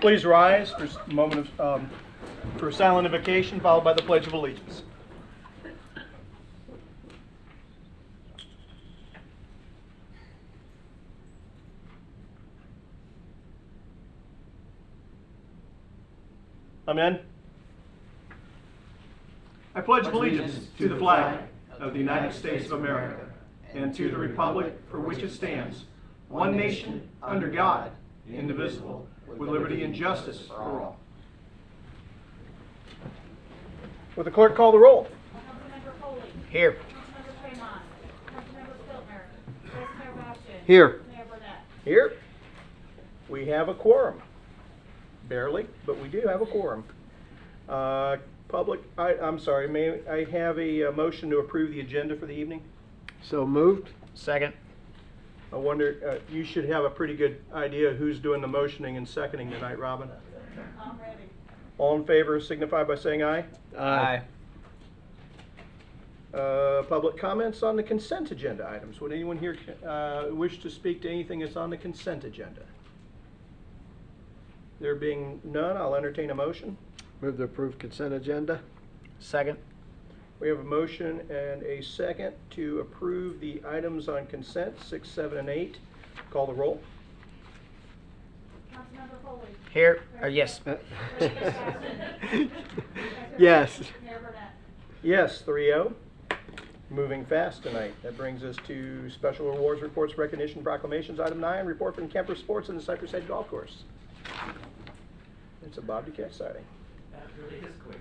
Please rise for a moment of for silent invocation, followed by the Pledge of Allegiance. Amen. I pledge allegiance to the flag of the United States of America and to the republic for which it stands, one nation, under God, indivisible, with liberty and justice for all. Will the clerk call the roll? Councilmember Foley. Here. Councilmember Fremont. Councilmember Stiltner. Vice Mayor Bastian. Here. Mayor Burnett. Here. We have a quorum. Barely, but we do have a quorum. I'm sorry, may I have a motion to approve the agenda for the evening? So moved. Second. I wonder, you should have a pretty good idea who's doing the motioning and seconding tonight, Robin. I'm ready. All in favor signify by saying aye. Aye. Public comments on the consent agenda items. Would anyone here wish to speak to anything that's on the consent agenda? There being none, I'll entertain a motion. Move to approve consent agenda. Second. We have a motion and a second to approve the items on consent, 6, 7, and 8. Call the roll. Councilmember Foley. Here. Yes. Yes. Mayor Burnett. Yes, 3-0. Moving fast tonight. That brings us to special awards, reports, recognition, proclamations. Item 9, report from Kemper Sports and the Cypress Head Golf Course. It's a Bob Duquette sighting. That really is quick.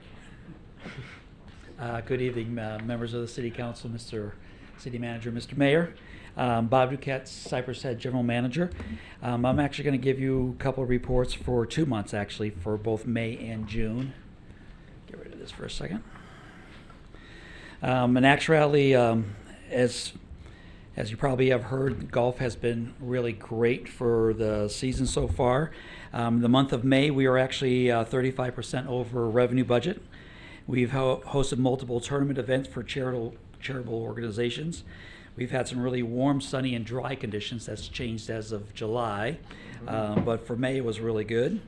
Good evening, members of the City Council, Mr. City Manager, Mr. Mayor. Bob Duquette, Cypress Head General Manager. I'm actually going to give you a couple of reports for 2 months, actually, for both May and June. Get rid of this for a second. In actuality, as you probably have heard, golf has been really great for the season so far. The month of May, we are actually 35% over revenue budget. We've hosted multiple tournament events for charitable organizations. We've had some really warm, sunny, and dry conditions. That's changed as of July, but for May it was really good.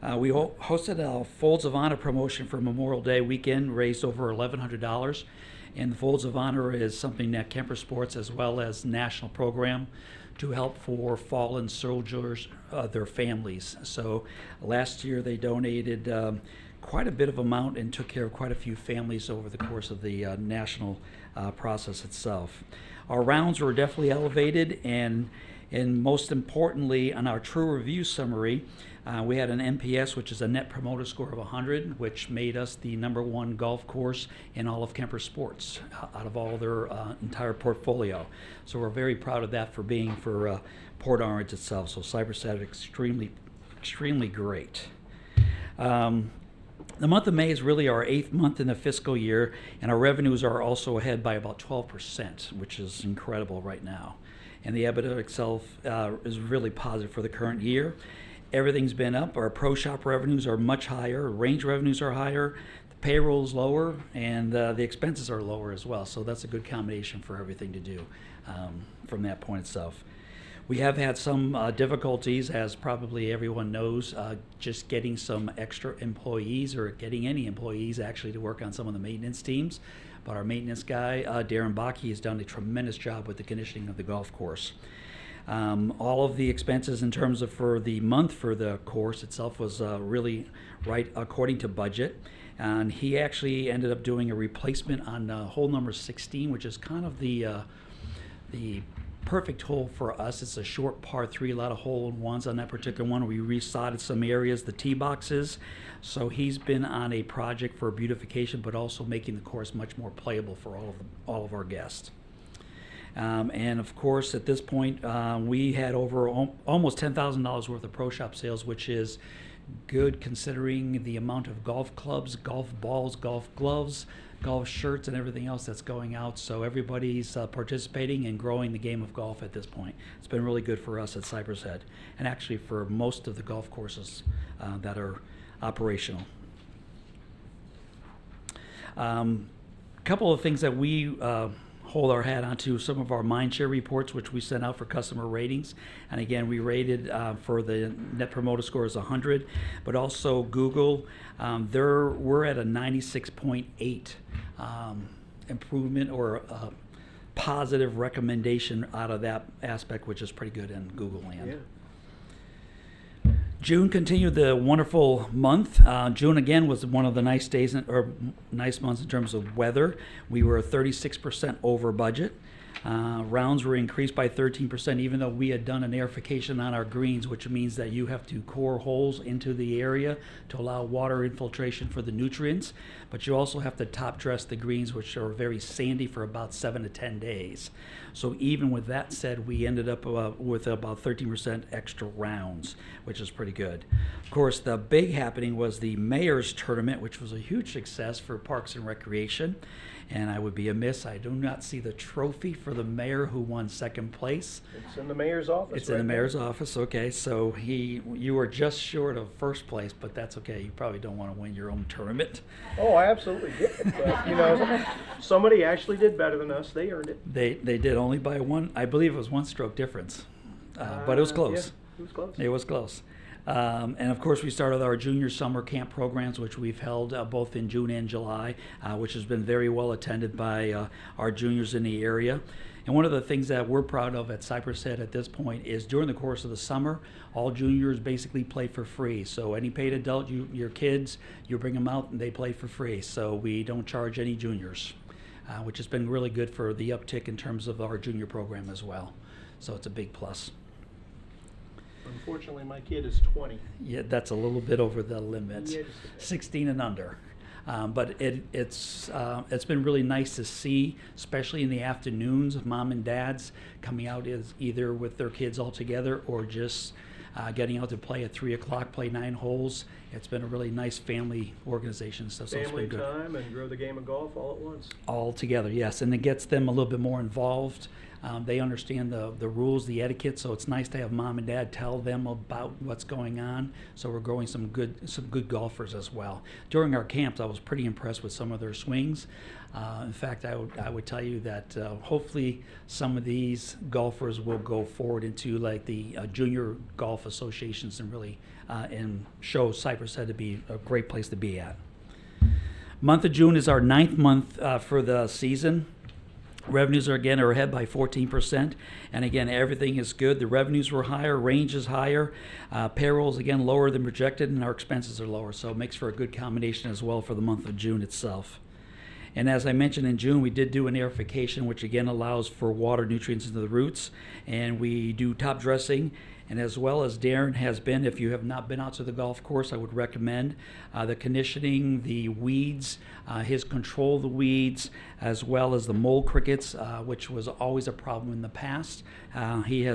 We hosted a Folds of Honor promotion for Memorial Day weekend, raised over $1,100. And the Folds of Honor is something that Kemper Sports, as well as national program, to help for fallen soldiers, their families. So last year they donated quite a bit of amount and took care of quite a few families over the course of the national process itself. Our rounds were definitely elevated, and most importantly, on our True Review summary, we had an NPS, which is a Net Promoter Score of 100, which made us the #1 golf course in all of Kemper Sports out of all their entire portfolio. So we're very proud of that for being for Port Orange itself. So Cypress had extremely great. The month of May is really our 8th month in the fiscal year, and our revenues are also ahead by about 12%, which is incredible right now. And the EBITDA itself is really positive for the current year. Everything's been up. Our pro shop revenues are much higher. Range revenues are higher. The payroll is lower, and the expenses are lower as well. So that's a good combination for everything to do from that point itself. We have had some difficulties, as probably everyone knows, just getting some extra employees or getting any employees actually to work on some of the maintenance teams. But our maintenance guy, Darren Baki, has done a tremendous job with the conditioning of the golf course. All of the expenses in terms of for the month for the course itself was really right according to budget. And he actually ended up doing a replacement on hole number 16, which is kind of the perfect hole for us. It's a short par 3, a lot of hole-in-ones on that particular one. We resodded some areas, the tee boxes. So he's been on a project for beautification, but also making the course much more playable for all of our guests. And of course, at this point, we had over almost $10,000 worth of pro shop sales, which is good considering the amount of golf clubs, golf balls, golf gloves, golf shirts, and everything else that's going out. So everybody's participating and growing the game of golf at this point. It's been really good for us at Cypress Head, and actually for most of the golf courses that are operational. A couple of things that we hold our hat onto some of our mindshare reports, which we sent out for customer ratings. And again, we rated for the Net Promoter Score is 100, but also Google, we're at a 96.8 improvement or positive recommendation out of that aspect, which is pretty good in Google land. Yeah. June continued the wonderful month. June again was one of the nice days or nice months in terms of weather. We were 36% over budget. Rounds were increased by 13%, even though we had done an aerification on our greens, which means that you have to core holes into the area to allow water infiltration for the nutrients. But you also have to top dress the greens, which are very sandy, for about 7 to 10 days. So even with that said, we ended up with about 13% extra rounds, which is pretty good. Of course, the big happening was the Mayer's tournament, which was a huge success for Parks and Recreation. And I would be amiss, I do not see the trophy for the mayor who won second place. It's in the mayor's office. It's in the mayor's office, okay. So you were just short of first place, but that's okay. You probably don't want to win your own tournament. Oh, I absolutely did. But, somebody actually did better than us. They earned it. They did only by one, I believe it was 1 stroke difference. But it was close. Yeah, it was close. It was close. And of course, we started our junior summer camp programs, which we've held both in June and July, which has been very well attended by our juniors in the area. And one of the things that we're proud of at Cypress Head at this point is during the course of the summer, all juniors basically play for free. So any paid adult, your kids, you bring them out and they play for free. So we don't charge any juniors, which has been really good for the uptick in terms of our junior program as well. So it's a big plus. Unfortunately, my kid is 20. Yeah, that's a little bit over the limit. Yeah, just a bit. 16 and under. But it's been really nice to see, especially in the afternoons, mom and dads coming out either with their kids all together or just getting out to play at 3 o'clock, play 9 holes. It's been a really nice family organization. So it's Family been good. time and grow the game of golf all at once. All together, yes, and it gets them a little bit more involved. They understand the rules, the etiquette, so it's nice to have mom and dad tell them about what's going on. So we're growing some good golfers as well. During our camps, I was pretty impressed with some of their swings. In fact, I would tell you that hopefully some of these golfers will go forward into like the junior golf associations and really and show Cypress Head to be a great place to be at. Month of June is our 9th month for the season. Revenues are ahead by 14%, and again, everything is good. The revenues were higher, range is higher, payroll is again lower than projected, and our expenses are lower, so it makes for a good combination as well for the month of June itself. And as I mentioned, in June, we did do an aerification, which again allows for water nutrients into the roots, and we do top dressing. And as well as Darren has been, if you have not been out to the golf course, I would recommend the conditioning, the weeds, his control of the weeds, as well as the mole crickets, which was always a problem in the past. He's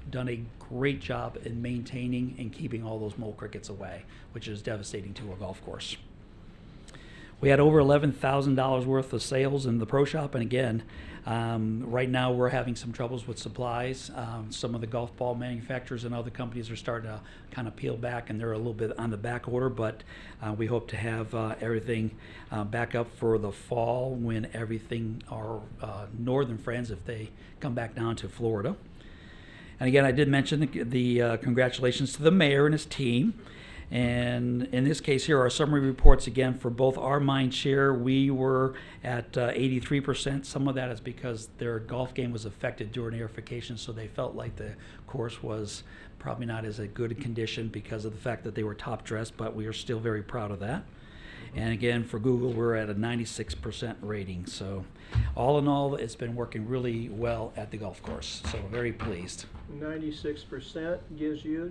done a great job in maintaining and keeping all those mole crickets away, which is devastating to a golf course. We had over $11,000 worth of sales in the pro shop, and again, right now we're having some troubles with supplies. Some of the golf ball manufacturers and other companies are starting to kind of peel back, and they're a little bit on the back order, but we hope to have everything back up for the fall when everything, our northern friends, if they come back down to Florida. And again, I did mention the congratulations to the mayor and his team. And in this case here, our summary reports again for both our mind share, we were at 83%. Some of that is because their golf game was affected during aerification, so they felt like the course was probably not as a good condition because of the fact that they were top dressed, but we are still very proud of that. And again, for Google, we're at a 96% rating. So all in all, it's been working really well at the golf course. So very pleased. 96% gives you a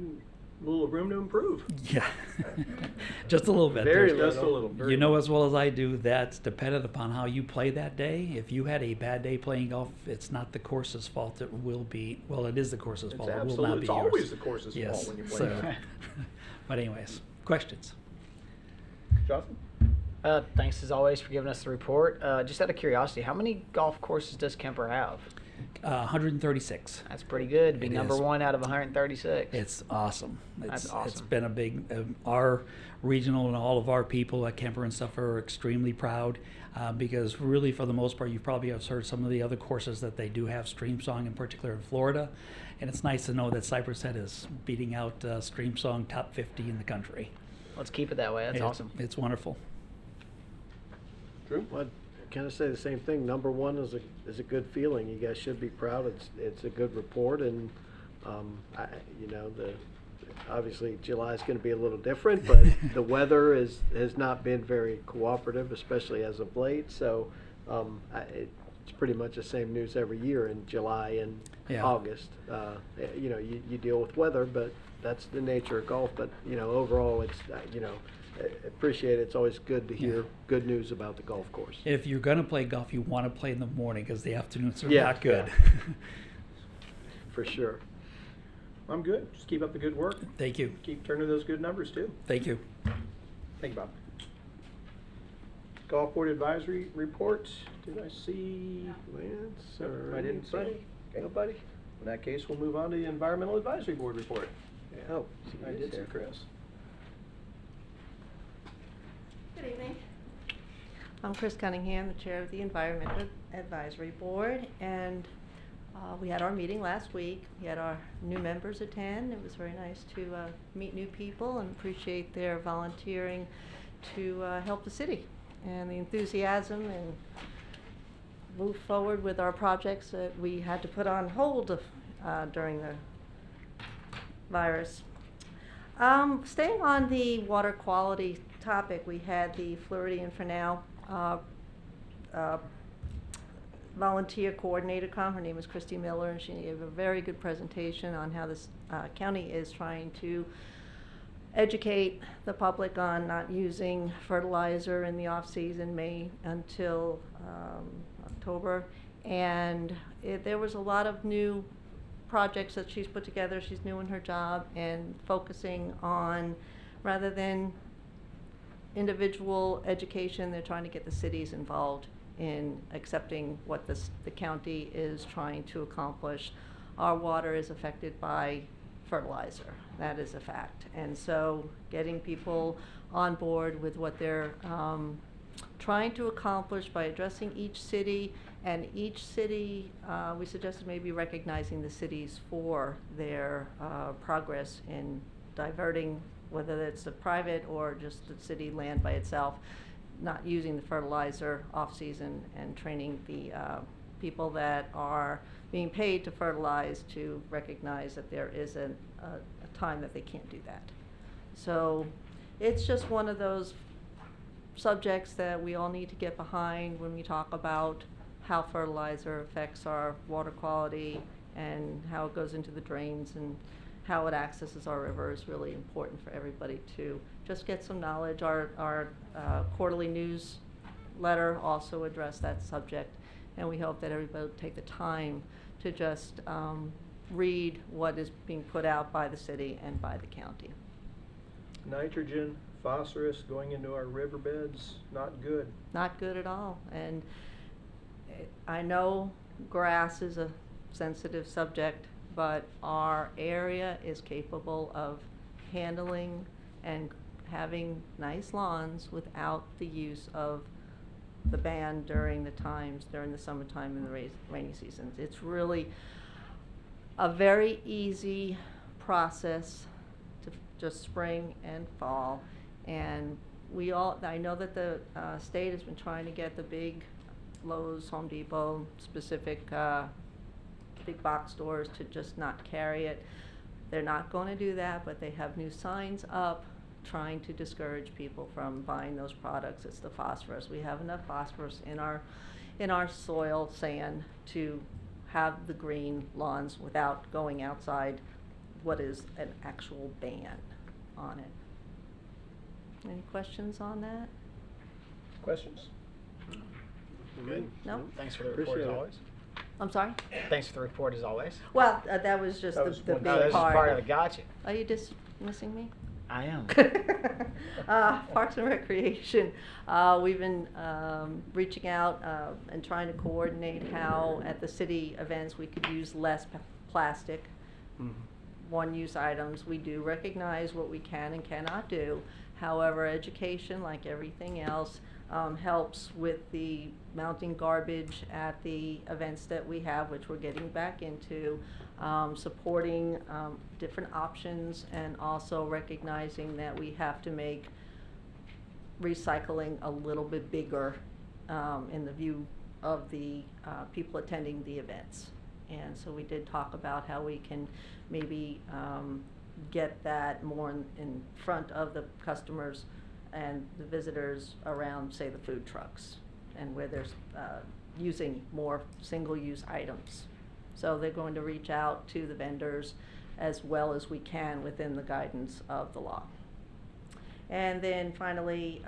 little room to improve. Yeah, just a little bit. Very There's- just a little. Very You know as well as I do, that's dependent upon how you play that day. If you had a bad day playing golf, it's not the course's fault. It will be, well, it is the course's It's fault. It will absolutely, not be it's yours. always the course's Yes, fault when you play so- golf. But anyways, questions? Jonathan? Thanks as always for giving us the report. Just out of curiosity, how many golf courses does Kemper have? 136. That's pretty good. Be It number is. one out of 136. It's awesome. That's It's awesome. been a big, our regional and all of our people at Kemper and stuff are extremely proud because really for the most part, you probably have heard some of the other courses that they do have stream song, in particular in Florida. And it's nice to know that Cypress Head is beating out stream song top 50 in the country. Let's keep it that way. That's awesome. It's wonderful. Drew? Well, I kind of say the same thing. Number one is a good feeling. You guys should be proud. It's a good report, and obviously July is going to be a little different, but the weather has not been very cooperative, especially as of late. So it's pretty much the same news every year in July and Yeah. August. You deal with weather, but that's the nature of golf. But overall, it's I appreciate it. It's always good to hear good news about the golf course. If you're going to play golf, you want to play in the morning because the afternoons are Yeah, not good. For sure. I'm good. Just keep up the good work. Thank you. Keep turning those good numbers too. Thank you. Thank you, Bob. Golf Board Advisory Report. Did I see? Lance Nope, or I didn't see anybody? it. Okay. Nobody? In that case, we'll move on to the Environmental Advisory Board Report. Oh, I did see Chris. Good evening. I'm Chris Cunningham, the chair of the Environmental Advisory Board, and we had our meeting last week. We had our new members attend. It was very nice to meet new people and appreciate their volunteering to help the city and the enthusiasm and move forward with our projects that we had to put on hold during the virus. Staying on the water quality topic, we had the Floridian for Now volunteer coordinator come. Her name is Christy Miller, and she gave a very good presentation on how this county is trying to educate the public on not using fertilizer in the off-season, May until October. And there was a lot of new projects that she's put together. She's new in her job and focusing on, rather than individual education, they're trying to get the cities involved in accepting what the county is trying to accomplish. Our water is affected by fertilizer. That is a fact. And so getting people on board with what they're trying to accomplish by addressing each city, and each city, we suggested maybe recognizing the cities for their progress in diverting, whether it's the private or just the city land by itself, not using the fertilizer off-season, and training the people that are being paid to fertilize to recognize that there is a time that they can't do that. So it's just one of those subjects that we all need to get behind when we talk about how fertilizer affects our water quality and how it goes into the drains and how it accesses our river is really important for everybody to just get some knowledge. Our quarterly newsletter also addressed that subject, and we hope that everybody will take the time to just read what is being put out by the city and by the county. Nitrogen, phosphorus going into our riverbeds, not good. Not good at all. And I know grass is a sensitive subject, but our area is capable of handling and having nice lawns without the use of the ban during the summertime and the rainy seasons. It's really a very easy process to just spring and fall. And I know that the state has been trying to get the big Lowe's, Home Depot specific big box stores to just not carry it. They're not going to do that, but they have new signs up trying to discourage people from buying those products. It's the phosphorus. We have enough phosphorus in our soil sand to have the green lawns without going outside what is an actual ban on it. Any questions on that? Questions? Good. No? Thanks for the report as Appreciate it. always. I'm sorry? Thanks for the report as always. Well, that was just That was the one- big No, this is part. part of it. Gotcha. Are you dismissing me? I am. Parks and Recreation, we've been reaching out and trying to coordinate how at the city events we could use less plastic, one-use items. We do recognize what we can and cannot do. However, education, like everything else, helps with the mounting garbage at the events that we have, which we're getting back into, supporting different options, and also recognizing that we have to make recycling a little bit bigger in the view of the people attending the events. And so we did talk about how we can maybe get that more in front of the customers and the visitors around, say, the food trucks, and where there's using more single-use items. So they're going to reach out to the vendors as well as we can within the guidance of the law. And then finally,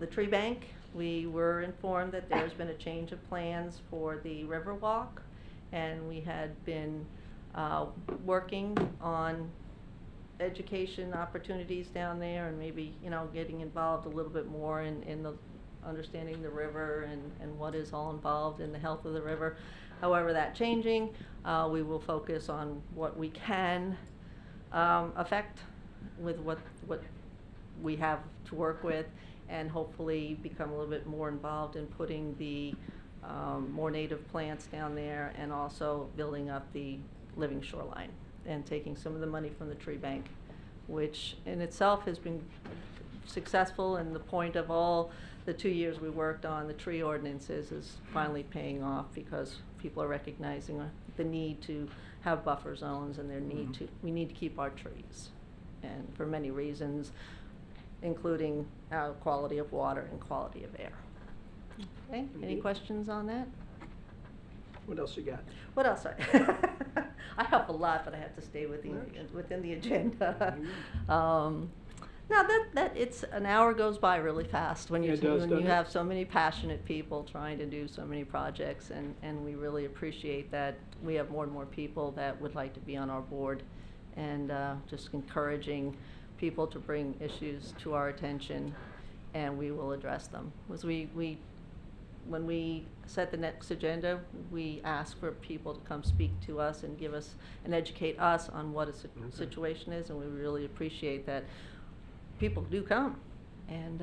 the tree bank. We were informed that there's been a change of plans for the Riverwalk, and we had been working on education opportunities down there, and maybe, you know, getting involved a little bit more in the understanding the river and what is all involved in the health of the river. However, that changing, we will focus on what we can affect with what we have to work with, and hopefully become a little bit more involved in putting the more native plants down there, and also building up the living shoreline and taking some of the money from the tree bank, which in itself has been successful, and the point of all the 2 years we worked on the tree ordinances is finally paying off, because people are recognizing the need to have buffer zones, and their need to, we need to keep our trees, and for many reasons, including quality of water and quality of air. Okay, any questions on that? What else you got? What else? I have a lot, but I have to stay within the agenda. Now that it's an hour goes by really fast when you It does, when doesn't you it? have so many passionate people trying to do so many projects, and we really appreciate that we have more and more people that would like to be on our board, and just encouraging people to bring issues to our attention, and we will address them. Because when we set the next agenda, we ask for people to come speak to us and give us and educate us on what a situation is, and we really appreciate that people do come. And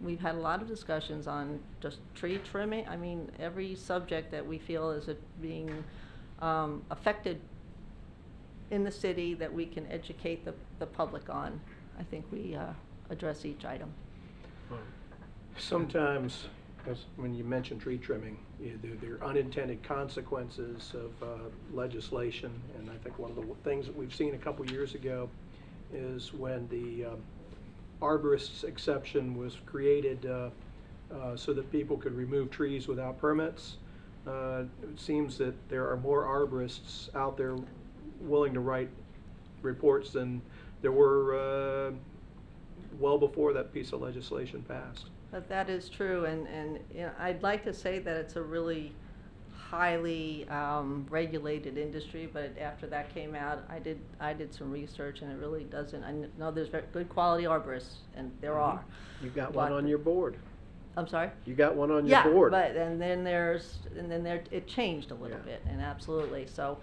we've had a lot of discussions on just tree trimming. I mean, every subject that we feel is being affected in the city that we can educate the public on. I think we address each item. Sometimes, when you mention tree trimming, there are unintended consequences of legislation, and I think one of the things that we've seen a couple years ago is when the arborist's exception was created so that people could remove trees without permits. It seems that there are more arborists out there willing to write reports than there were well before that piece of legislation passed. But that is true, and you know, I'd like to say that it's a really highly regulated industry, but after that came out, I did some research, and it really doesn't. I know there's very good quality arborists, and there are. You've got one But- on your board. I'm sorry? You got one on your board. Yeah, but and then it changed a little bit, and absolutely. So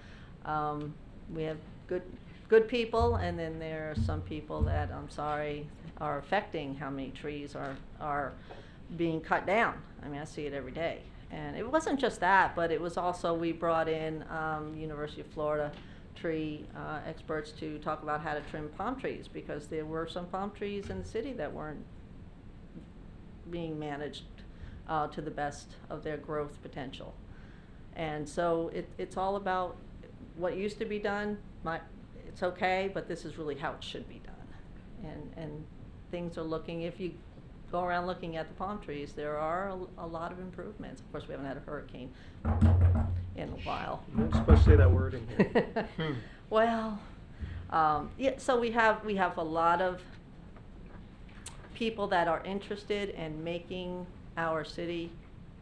we have good people, and then there are some people that, I'm sorry, are affecting how many trees are being cut down. I mean, I see it every day. And it wasn't just that, but it was also, we brought in University of Florida tree experts to talk about how to trim palm trees, because there were some palm trees in the city that weren't being managed to the best of their growth potential. And so it's all about what used to be done. It's okay, but this is really how it should be done. And things are looking, if you go around looking at the palm trees, there are a lot of improvements. Of course, we haven't had a hurricane in a while. You're not supposed to say that word in here. Well, yeah, so we have a lot of people that are interested in making our city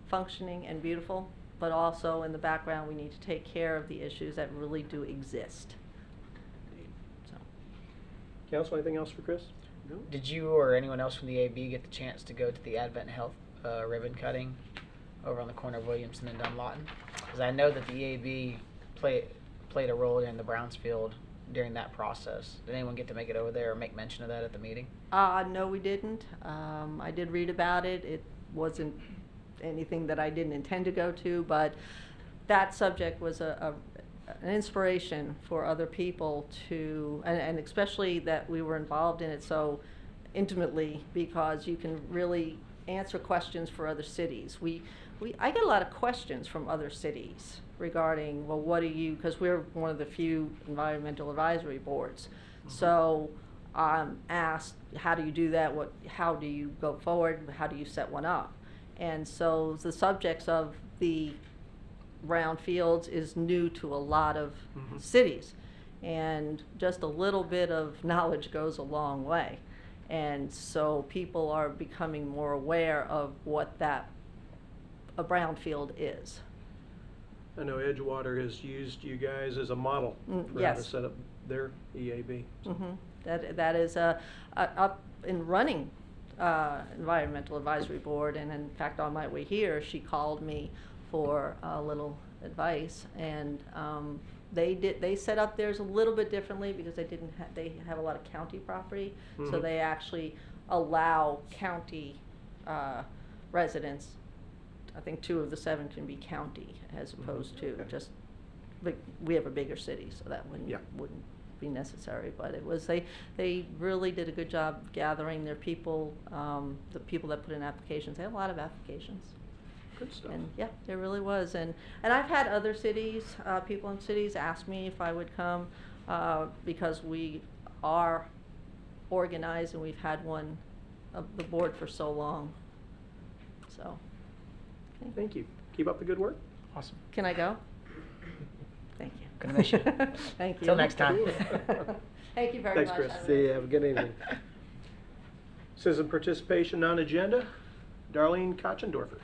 functioning and beautiful, but also in the background, we need to take care of the issues that really do exist. So. Council, anything else for Chris? No? Did you or anyone else from the AB get the chance to go to the Advent Health ribbon cutting over on the corner of Williamson and Dunlawton? Because I know that the EAB played a role in the Brownsfield during that process. Did anyone get to make it over there or make mention of that at the meeting? No, we didn't. I did read about it. It wasn't anything that I didn't intend to go to, but that subject was an inspiration for other people to, and especially that we were involved in it so intimately, because you can really answer questions for other cities. I get a lot of questions from other cities regarding, well, what do you, because we're one of the few environmental advisory boards. So asked, how do you do that? How do you go forward? How do you set one up? And so the subjects of the brown fields is new to a lot of cities. And just a little bit of knowledge goes a long way. And so people are becoming more aware of what a brownfield is. I know Edgewater has used you guys as a model for how to Yes. set up their EAB. That is up and running environmental advisory board, and in fact on my way here she called me for a little advice, and they set up theirs a little bit differently because they have a lot of county property, so they actually allow county residents. I think 2 of the 7 can be county as opposed to Okay. just, we have a bigger city, so that wouldn't be necessary. But it was, they really did a good job gathering their people, the people that put in applications. They had a lot of applications. Good stuff. And yeah, there really was. And I've had other cities, people in cities ask me if I would come, because we are organized and we've had one of the board for so long. So, okay. Thank you. Keep up the good work. Awesome. Can I go? Thank you. Gonna miss you. Thank you. Till next time. Thank you very Thanks, much. Chris. I really See you, have a good evening. Citizen participation on agenda. Darlene Kochendorfer.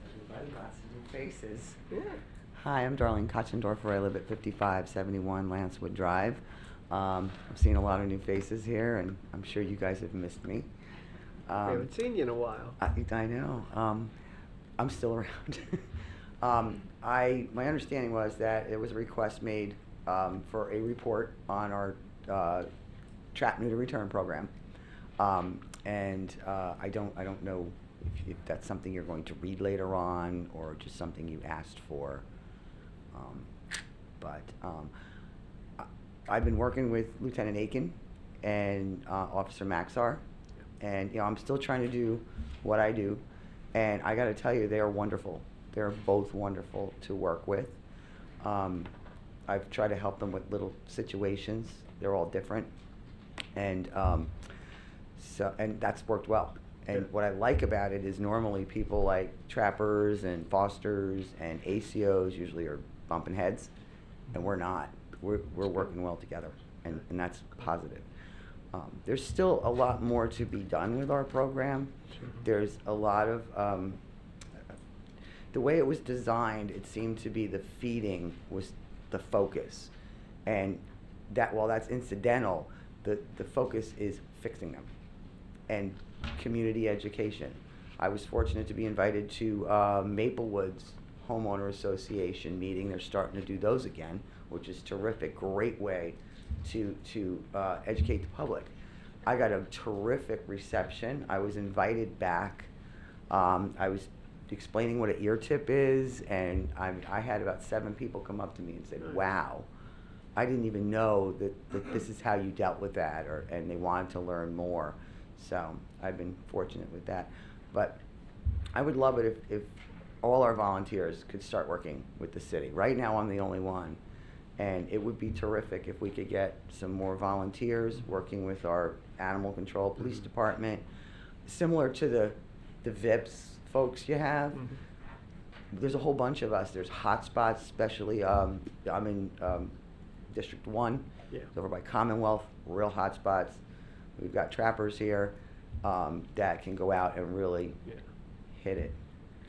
Everybody, lots of new faces. Yeah. Hi, I'm Darlene Kochendorfer. I live at 5571 Lancewood Drive. I've seen a lot of new faces here, and I'm sure you guys have missed me. We haven't seen you in a while. I know. I'm still around. My understanding was that it was a request made for a report on our trap neuter return program, and I don't know if that's something you're going to read later on or just something you asked for. But I've been working with Lieutenant Aiken and Officer Maxar, and I'm still trying to do what I do, and I got to tell you, they are wonderful. They're both wonderful to work with. I've tried to help them with little situations. They're all different, and and that's worked well. And what I like about it is normally people like trappers and fosters and ACOs usually are bumping heads, and we're not. We're working well together, and that's positive. There's still a lot more to be done with our program. There's a lot of, the way it was designed, it seemed to be the feeding was the focus. And that while that's incidental, the focus is fixing them. And community education. I was fortunate to be invited to Maplewood's Homeowner Association meeting. They're starting to do those again, which is terrific. Great way to educate the public. I got a terrific reception. I was invited back. I was explaining what an ear tip is, and I had about 7 people come up to me and said, "Wow, I didn't even know that this is how you dealt with that," and they wanted to learn more. So I've been fortunate with that. But I would love it if all our volunteers could start working with the city. Right now I'm the only one. And it would be terrific if we could get some more volunteers working with our animal control police department. Similar to the VIPS folks you have. There's a whole bunch of us. There's hotspots, especially I'm in District 1. Yeah. It's over by Commonwealth, real hotspots. We've got trappers here. that can go out and really Yeah. hit it.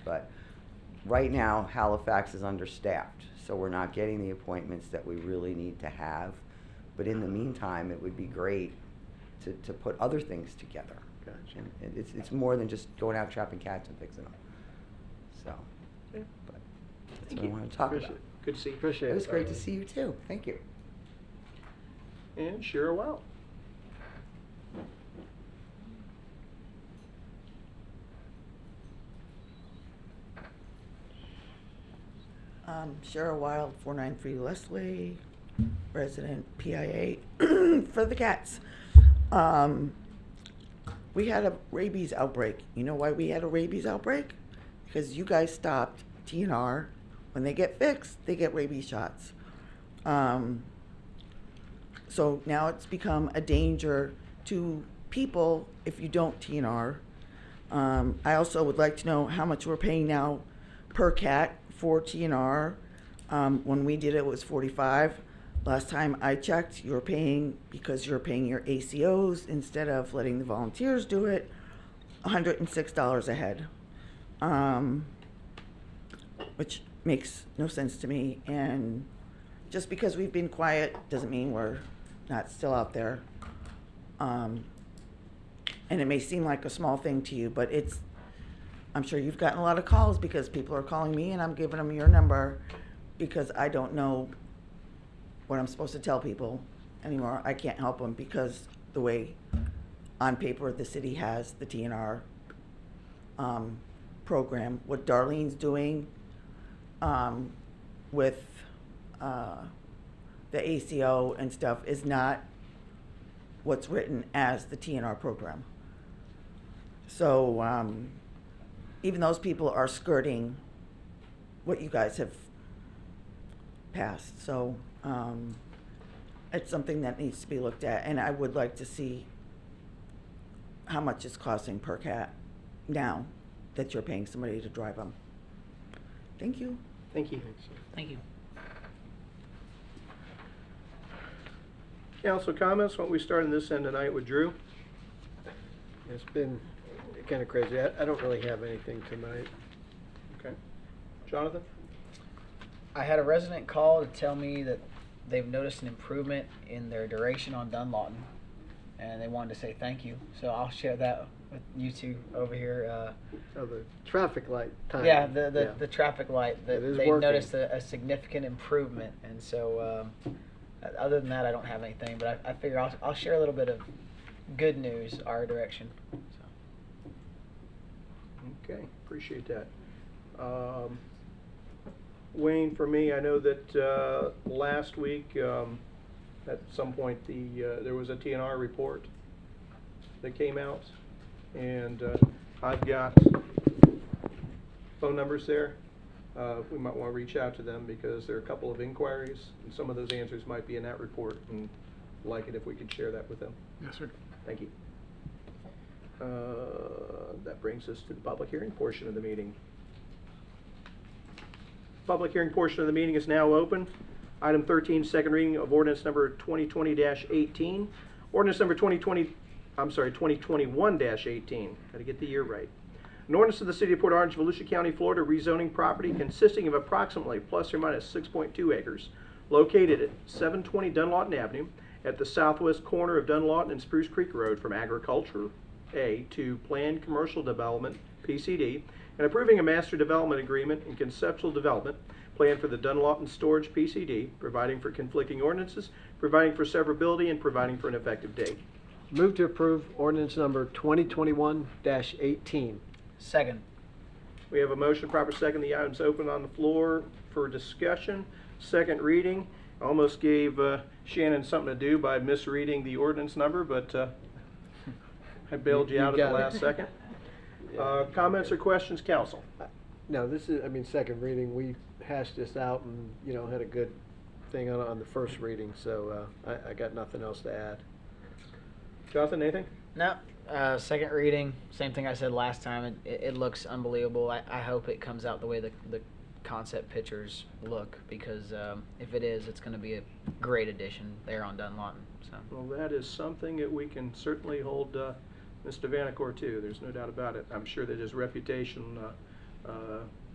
But right now, Halifax is understaffed, so we're not getting the appointments that we really need to have. But in the meantime, it would be great to put other things together. Gotcha. And it's more than just going out trapping cats and fixing them. So, Yeah. but that's Thank what I you. want to talk Appreciate about. it. Good to see you. Appreciate it. It was great to see you too. Thank you. And Shira Wow. Cheryl Wild, 493 Leslie, resident PIA for the cats. We had a rabies outbreak. You know why we had a rabies outbreak? Because you guys stopped TNR. When they get fixed, they get rabies shots. So now it's become a danger to people if you don't TNR. I also would like to know how much we're paying now per cat for TNR. When we did it, it was 45. Last time I checked, you were paying, because you're paying your ACOs instead of letting the volunteers do it, $106 a head, which makes no sense to me. And just because we've been quiet doesn't mean we're not still out there. And it may seem like a small thing to you, but I'm sure you've gotten a lot of calls because people are calling me and I'm giving them your number because I don't know what I'm supposed to tell people anymore. I can't help them because the way on paper the city has the TNR program. What Darlene's doing with the ACO and stuff is not what's written as the TNR program. So even those people are skirting what you guys have passed. So it's something that needs to be looked at, and I would like to see how much it's costing per cat now that you're paying somebody to drive them. Thank you. Thank you. Thank you. Council comments. Why don't we start on this end tonight with Drew? It's been kind of crazy. I don't really have anything tonight. Okay. Jonathan? I had a resident call to tell me that they've noticed an improvement in their duration on Dunlawton, and they wanted to say thank you. So I'll share that with you two over here. Oh, the traffic light time. Yeah, the traffic light. It is They working. noticed a significant improvement, and so other than that, I don't have anything. But I figure I'll share a little bit of good news our direction. So. Okay, appreciate that. Wayne, for me, I know that last week, at some point, there was a TNR report that came out, and I've got phone numbers there. We might want to reach out to them because there are a couple of inquiries, and some of those answers might be in that report, and I'd like it if we could share that with them. Yes, sir. Thank you. That brings us to the public hearing portion of the meeting. Public hearing portion of the meeting is now open. Item 13, second reading of ordinance number 2020-18. Ordinance number 2021-18. Got to get the year right. An ordinance of the City of Port Orange, Volusia County, Florida, rezoning property consisting of approximately plus or minus 6.2 acres located at 720 Dunlawton Avenue at the southwest corner of Dunlawton and Spruce Creek Road from Agriculture A to Planned Commercial Development, PCD, and approving a master development agreement and conceptual development plan for the Dunlawton Storage PCD, providing for conflicting ordinances, providing for severability, and providing for an effective date. Move to approve ordinance number 2021-18. Second. We have a motion, proper second. The item's open on the floor for discussion. Second reading. I almost gave Shannon something to do by misreading the ordinance number, but I bailed you out at the got it. last second. Comments or questions, council? No, this is, second reading. We hashed this out and, had a good thing on the first reading, so I got nothing else to add. Jonathan, anything? No. Second reading, same thing I said last time. It looks unbelievable. I hope it comes out the way the concept pictures look, because if it is, it's going to be a great addition there on Dunlawton. So. Well, that is something that we can certainly hold Mr. Vanacore too, there's no doubt about it. I'm sure that his reputation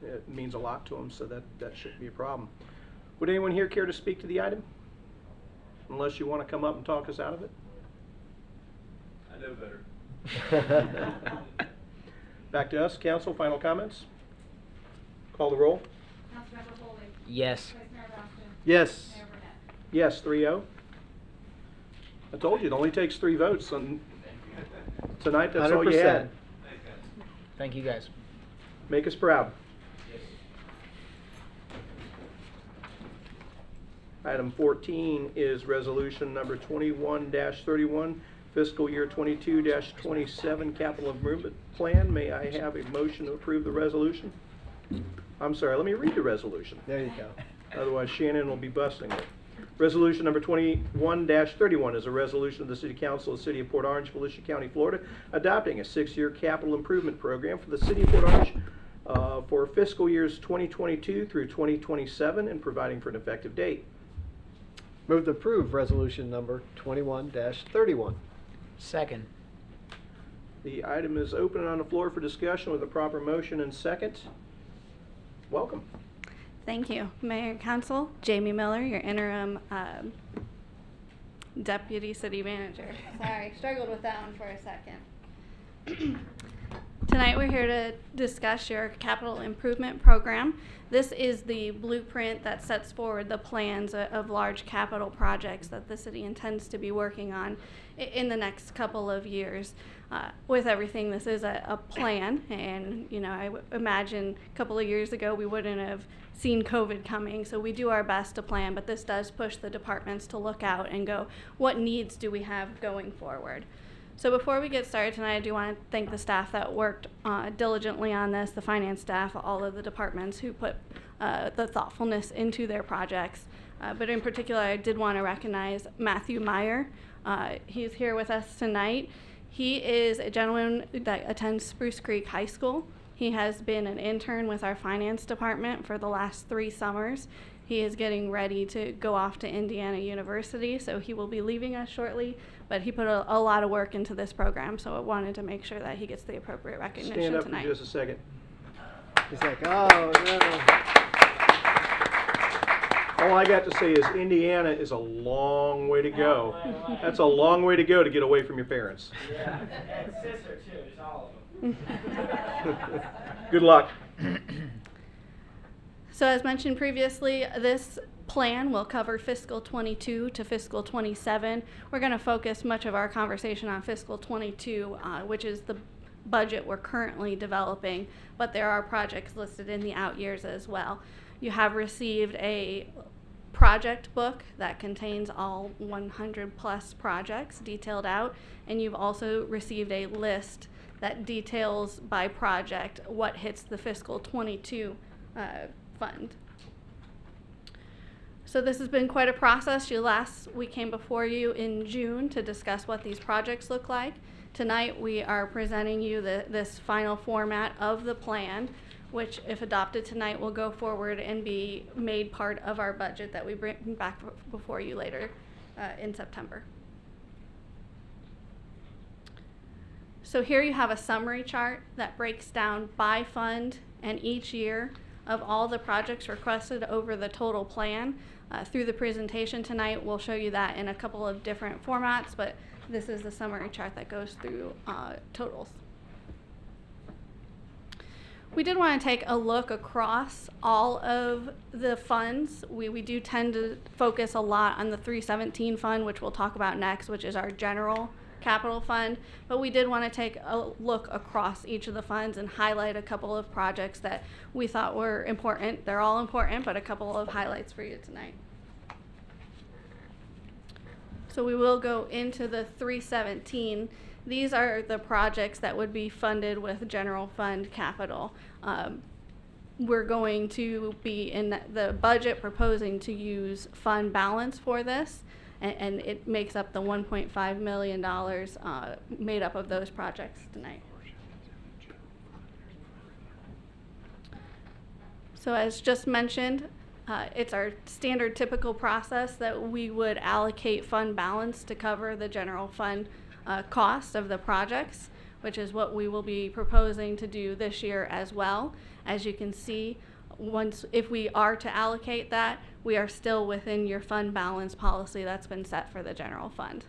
it means a lot to him, so that shouldn't be a problem. Would anyone here care to speak to the item? Unless you want to come up and talk us out of it? I know better. Back to us, council, final comments? Call the roll. Councilmember Foley, Yes. Vice Mayor Boston, Yes. Mayor Burnett. Yes, 3-0. I told you, it only takes 3 votes, and tonight, that's all you 100%. had. Thanks, guys. Thank you guys. Make us proud. Yes. Item 14 is resolution number 21-31, fiscal year 22-27 capital improvement plan. May I have a motion to approve the resolution? I'm sorry, let me read the resolution. There you go. Otherwise Shannon will be busting it. Resolution number 21-31 is a resolution of the City Council of the City of Port Orange, Volusia County, Florida, adopting a 6-year capital improvement program for the City of Port Orange for fiscal years 2022 through 2027 and providing for an effective date. Move to approve resolution number 21-31. Second. The item is open and on the floor for discussion with a proper motion and second. Welcome. Thank you, Mayor and Council. Jamie Miller, your interim Deputy City Manager. Sorry, struggled with that one for a second. Tonight we're here to discuss your capital improvement program. This is the blueprint that sets forward the plans of large capital projects that the city intends to be working on in the next couple of years. With everything, this is a plan, and I imagine a couple of years ago we wouldn't have seen COVID coming, so we do our best to plan, but this does push the departments to look out and go, what needs do we have going forward? So before we get started tonight, I do want to thank the staff that worked diligently on this, the finance staff, all of the departments who put the thoughtfulness into their projects. But in particular, I did want to recognize Matthew Meyer. He's here with us tonight. He is a gentleman that attends Spruce Creek High School. He has been an intern with our finance department for the last 3 summers. He is getting ready to go off to Indiana University, so he will be leaving us shortly, but he put a lot of work into this program, so I wanted to make sure that he gets the appropriate recognition Stand up tonight. for just a second. He's like, oh, no. All I got to say is Indiana is a long way to go. That's a long way to go to get away from your parents. Yeah, and sister too, just all of them. Good luck. So as mentioned previously, this plan will cover fiscal 22 to fiscal 27. We're going to focus much of our conversation on fiscal 22, which is the budget we're currently developing, but there are projects listed in the out years as well. You have received a project book that contains all 100 plus projects detailed out, and you've also received a list that details by project what hits the fiscal 22 fund. So this has been quite a process. We came before you in June to discuss what these projects look like. Tonight we are presenting you this final format of the plan, which if adopted tonight will go forward and be made part of our budget that we bring back before you later in September. So here you have a summary chart that breaks down by fund and each year of all the projects requested over the total plan. Through the presentation tonight, we'll show you that in a couple of different formats, but this is the summary chart that goes through totals. We did want to take a look across all of the funds. We do tend to focus a lot on the 317 fund, which we'll talk about next, which is our general capital fund, but we did want to take a look across each of the funds and highlight a couple of projects that we thought were important. They're all important, but a couple of highlights for you tonight. So we will go into the 317. These are the projects that would be funded with general fund capital. We're going to be in the budget proposing to use fund balance for this, and it makes up the $1.5 million made up of those projects tonight. So as just mentioned, it's our standard typical process that we would allocate fund balance to cover the general fund cost of the projects. which is what we will be proposing to do this year as well. As you can see, if we are to allocate that, we are still within your fund balance policy that's been set for the general fund.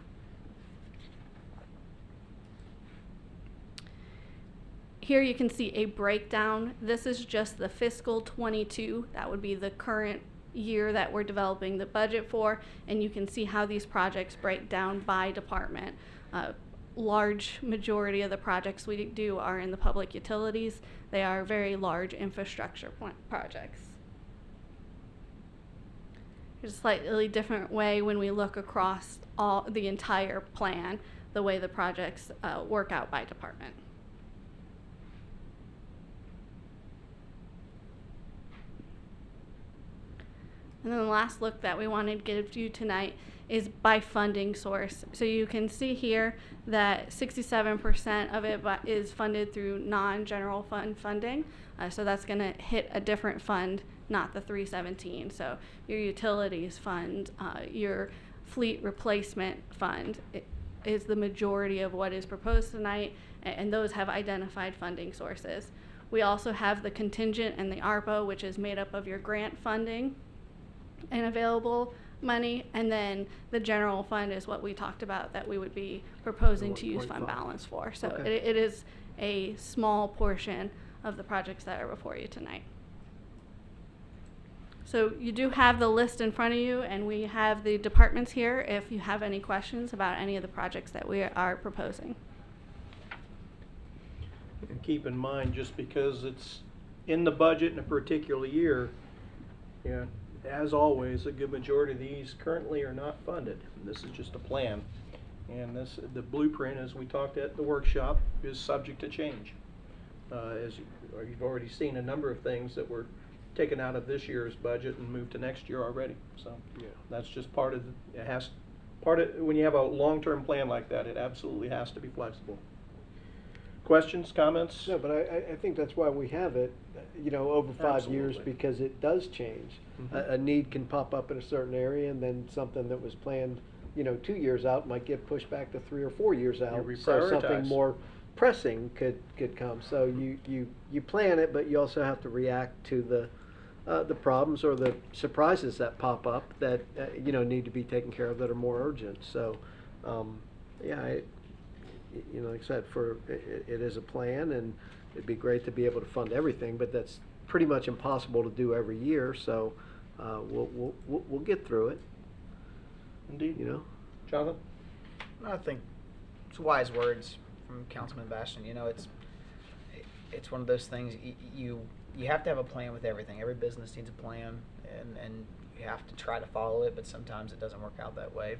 Here you can see a breakdown. This is just the fiscal 22. That would be the current year that we're developing the budget for, and you can see how these projects break down by department. Large majority of the projects we do are in the public utilities. They are very large infrastructure projects. There's a slightly different way when we look across the entire plan, the way the projects work out by department. And then the last look that we wanted to give you tonight is by funding source. So you can see here that 67% of it is funded through non-general fund funding. So that's going to hit a different fund, not the 317. So your utilities fund, your fleet replacement fund is the majority of what is proposed tonight, and those have identified funding sources. We also have the contingent and the ARPA, which is made up of your grant funding and available money, and then the general fund is what we talked about that we would be proposing to use fund balance for. So Okay. it is a small portion of the projects that are before you tonight. So you do have the list in front of you, and we have the departments here if you have any questions about any of the projects that we are proposing. And keep in mind, just because it's in the budget in a particular year, yeah, as always, a good majority of these currently are not funded. This is just a plan. And the blueprint, as we talked at the workshop, is subject to change. You've already seen a number of things that were taken out of this year's budget and moved to next year already. So Yeah. that's just part of when you have a long-term plan like that, it absolutely has to be flexible. Questions, comments? No, but I think that's why we have it, over 5 years, Absolutely. because it does change. Mhm. A need can pop up in a certain area, and then something that was planned, 2 years out might get pushed back to 3 or 4 years out. So something reprioritize. more pressing could come. So you plan it, but you also have to react to the problems or the surprises that pop up that need to be taken care of that are more urgent. So like I said, it is a plan, and it'd be great to be able to fund everything, but that's pretty much impossible to do every year. So we'll get through it. Indeed. Jonathan? I think it's wise words from Councilman Bastian. It's one of those things, you have to have a plan with everything. Every business needs a plan, and you have to try to follow it, but sometimes it doesn't work out that way.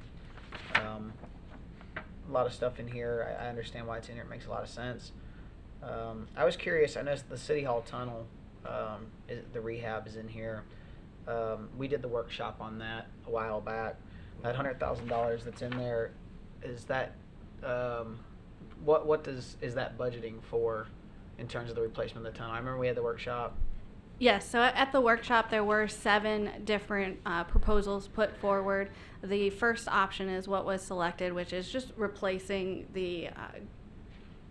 A lot of stuff in here, I understand why it's in here, it makes a lot of sense. I was curious, I noticed the City Hall tunnel, the rehab is in here. We did the workshop on that a while back. That $100,000 that's in there, is that, is that budgeting for in terms of the replacement of the tunnel? I remember we had the workshop. Yes, so at the workshop there were 7 different proposals put forward. The first option is what was selected, which is just replacing the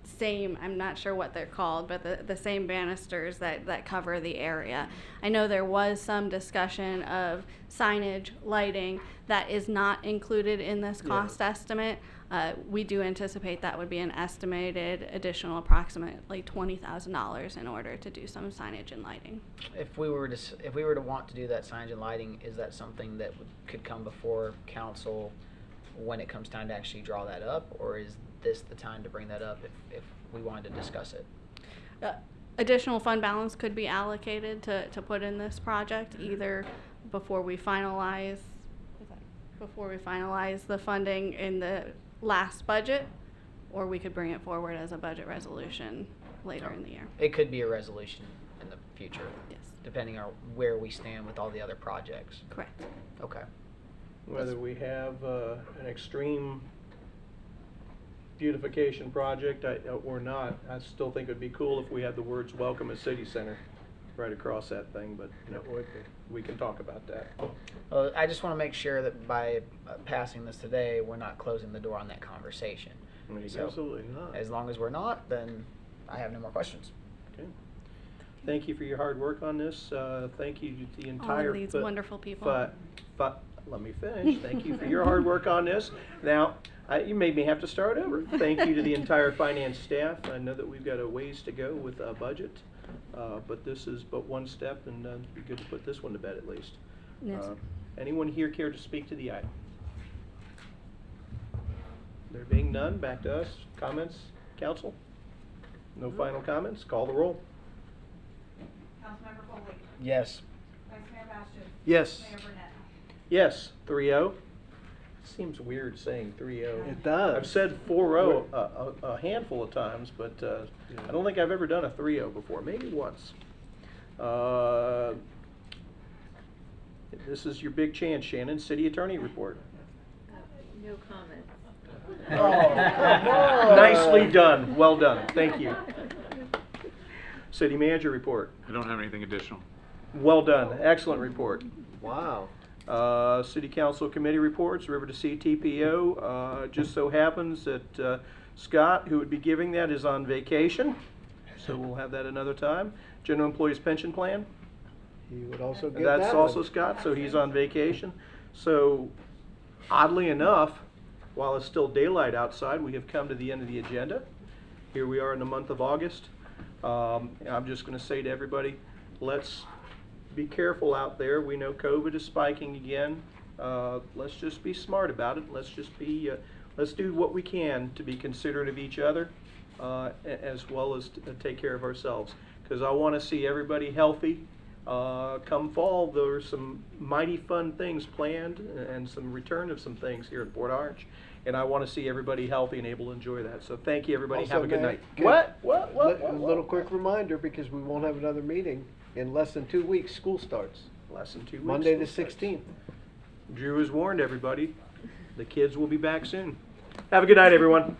same, I'm not sure what they're called, but the same banisters that cover the area. I know there was some discussion of signage, lighting, that is not included in this cost estimate. We do anticipate that would be an estimated additional approximately $20,000 in order to do some signage and lighting. If we were to want to do that signage and lighting, is that something that could come before council when it comes time to actually draw that up, or is this the time to bring that up if we wanted to discuss it? Additional fund balance could be allocated to put in this project, either before we finalize the funding in the last budget, or we could bring it forward as a budget resolution later in the year. It could be a resolution in the future. Yes. Depending on where we stand with all the other projects. Correct. Okay. Whether we have an extreme beautification project or not, I still think it'd be cool if we had the words "Welcome at City Center" right across that thing, but we can talk about that. I just want to make sure that by passing this today, we're not closing the door on that conversation. There you So, go. Absolutely not. as long as we're not, then I have no more questions. Okay. Thank you for your hard work on this. Thank you to the entire. these wonderful people. Let me finish. Thank you for your hard work on this. Now, you made me have to start over. Thank you to the entire finance staff. I know that we've got a ways to go with a budget, but this is but one step, and it'd be good to put this one to bed at least. Yes, sir. Anyone here care to speak to the item? There being none, back to us. Comments, council? No final comments? Call the roll. Councilmember Foley, Yes. Vice Mayor Bastian, Yes, Mayor Burnett. Yes, 3-0. Seems weird saying 3-0. it does. I've said 4-0 a handful of times, but I don't think I've ever done a 3-0 before. Maybe once. This is your big chance, Shannon. City Attorney report. No comment. Nicely done. Well done. Thank you. City Manager report. I don't have anything additional. Well done. Excellent report. Wow. City Council Committee reports, River to Sea TPO. Just so happens that Scott, who would be giving that, is on vacation, so we'll have that another time. General Employees Pension Plan, He would also give that's that also one. Scott, so he's on vacation. So oddly enough, while it's still daylight outside, we have come to the end of the agenda. Here we are in the month of August. I'm just going to say to everybody, let's be careful out there. We know COVID is spiking again. Let's just be smart about it. Let's just be, let's do what we can to be considerate of each other, as well as to take care of ourselves. Because I want to see everybody healthy. Come fall, there's some mighty fun things planned and some return of some things here at Port Orange. And I want to see everybody healthy and able to enjoy that. So thank you, everybody. Also, Have a good Mayor, night. could- What? A little quick reminder, because we won't have another meeting. In less than 2 weeks, school starts. Less than 2 weeks. Monday the School starts. 16th. Drew has warned everybody. The kids will be back soon. Have a good night, everyone.